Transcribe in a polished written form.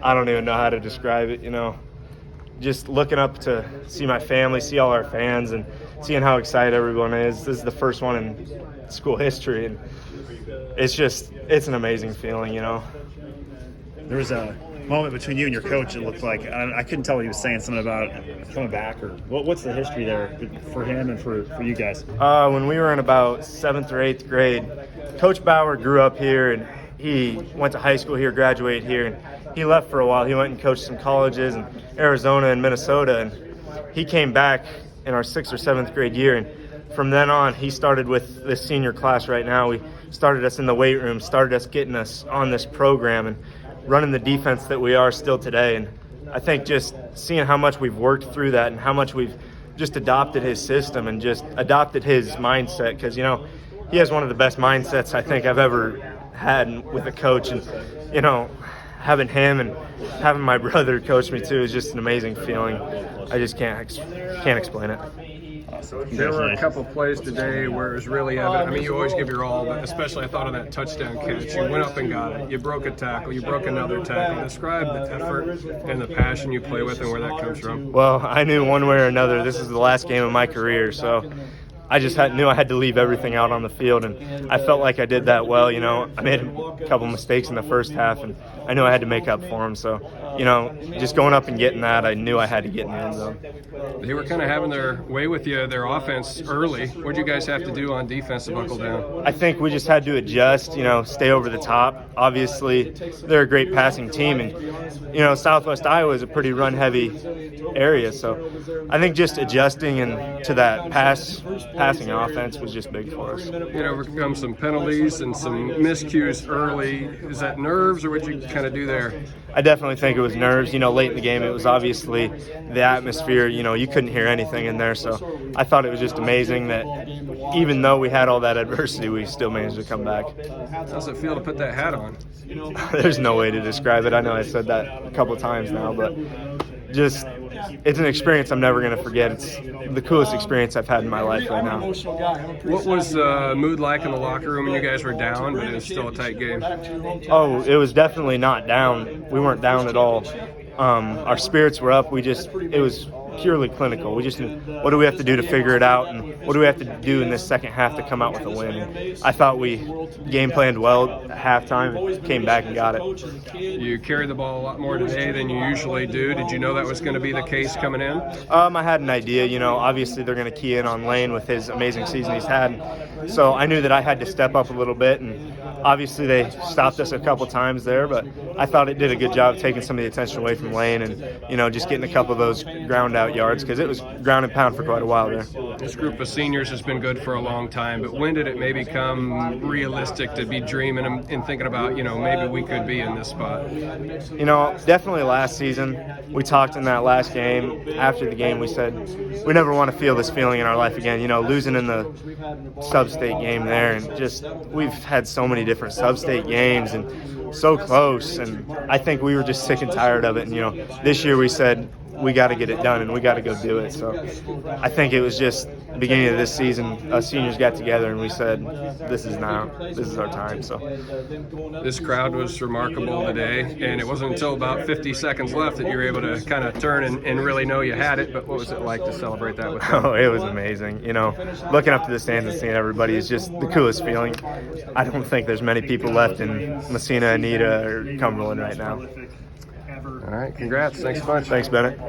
I don't even know how to describe it, just looking up to see my family, see all our fans, and seeing how excited everyone is. This is the first one in school history, and it's an amazing feeling, There was a moment between you and your coach, it looked like. I couldn't tell what he was saying, something about coming back, or what's the history there for him and for you guys? When we were in about 7th or 8th grade, Coach Bauer grew up here, and he went to high school here, graduated here, and he left for a while. He went and coached some colleges in Arizona and Minnesota, and he came back in our 6th or 7th grade year, and from then on, he started with this senior class right now. He started us in the weight room, started us getting us on this program and running the defense that we are still today. And I think just seeing how much we've worked through that and how much we've just adopted his system and just adopted his mindset, because, he has one of the best mindsets I think I've ever had with a coach. And, having him and having my brother coach me too is just an amazing feeling. I just can't explain it. There were a couple plays today where it was really evident. I mean, you always give your all, but especially I thought of that touchdown catch. You went up and got it. You broke a tackle. You broke another tackle. Describe the effort and the passion you play with and where that comes from. Well, I knew one way or another this is the last game of my career, so I just knew I had to leave everything out on the field, and I felt like I did that well. I made a couple mistakes in the first half, and I knew I had to make up for them. So, just going up and getting that, I knew I had to get in the end zone. They were kind of having their way with you, their offense early. What did you guys have to do on defense to buckle down? I think we just had to adjust, stay over the top. Obviously, they're a great passing team, and, Southwest Iowa is a pretty run-heavy area. So I think just adjusting to that passing offense was just big for us. You overcome some penalties and some miscues early. Is that nerves, or what did you kind of do there? I definitely think it was nerves. Late in the game, it was obviously the atmosphere. You couldn't hear anything in there. So I thought it was just amazing that even though we had all that adversity, we still managed to come back. How does it feel to put that hat on? There's no way to describe it. I know I said that a couple times now, but just it's an experience I'm never going to forget. It's the coolest experience I've had in my life right now. What was the mood like in the locker room when you guys were down, but it was still a tight game? Oh, it was definitely not down. We weren't down at all. Our spirits were up. It was purely clinical. We just knew, what do we have to do to figure it out, and what do we have to do in this second half to come out with a win. And I thought we game planned well at halftime and came back and got it. You carried the ball a lot more today than you usually do. Did you know that was going to be the case coming in? I had an idea. Obviously they're going to key in on Lane with his amazing season he's had. So I knew that I had to step up a little bit, and obviously they stopped us a couple times there, but I thought it did a good job of taking some of the attention away from Lane and, just getting a couple of those ground out yards, because it was ground and pound for quite a while there. This group of seniors has been good for a long time, but when did it maybe come realistic to be dreaming and thinking about, maybe we could be in this spot? Definitely last season. We talked in that last game. After the game, we said we never want to feel this feeling in our life again. Losing in the sub-state game there, and just we've had so many different sub-state games and so close, and I think we were just sick and tired of it. And this year we said we got to get it done and we got to go do it. So I think it was just the beginning of this season, us seniors got together and we said, this is our time. So this crowd was remarkable today, and it wasn't until about 50 seconds left that you were able to kind of turn and really know you had it. But what was it like to celebrate that with them? Oh, it was amazing. Looking up to the stands and seeing everybody is just the coolest feeling. I don't think there's many people left in Messina, Anita, or Cumberland right now. All right, congrats. Thanks a bunch. Thanks, Bennett.